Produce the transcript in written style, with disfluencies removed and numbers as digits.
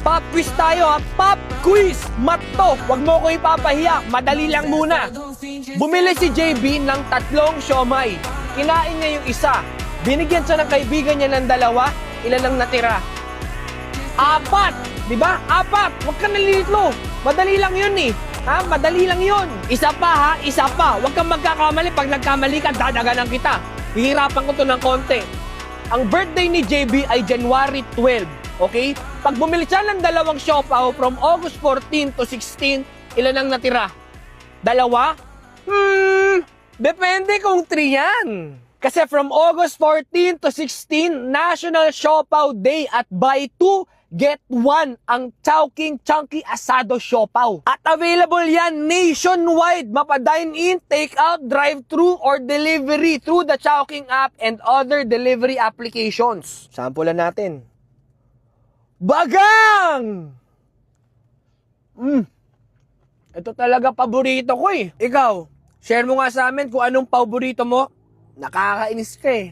Pop quiz tayo ha. Pop quiz! Matto! Huwag mo ko ipapahiya. Madali lang muna. Bumili si JB ng 3 siomay. Kinain niya yung isa. Binigyan siya ng kaibigan niya ng 2. Ilan ang natira? 4! Diba? 4! Huwag ka nalilito. Madali lang yun eh. Ha? Madali lang yun. Isa pa ha? Isa pa. Huwag kang magkakamali. Pag nagkamali ka, dadaganan kita. Hihirapan ko to ng konti. Ang birthday ni JB ay January 12. Okay? Pag bumili siya ng 2 siopaw from August 14 to 16, ilan ang natira? 2? Depende kung 3 yan. Kasi from August 14 to 16, National Siopaw Day at buy 2, get 1 ang Chowking Chunky Asado Siopaw. At available yan nationwide. Mapa-dine-in, take-out, drive-thru, or delivery through the Chowking app and other delivery applications. Sampulan natin. Bagang! Ito talaga paborito ko eh. Ikaw, share mo nga sa amin kung anong paborito mo. Nakakainis ka eh.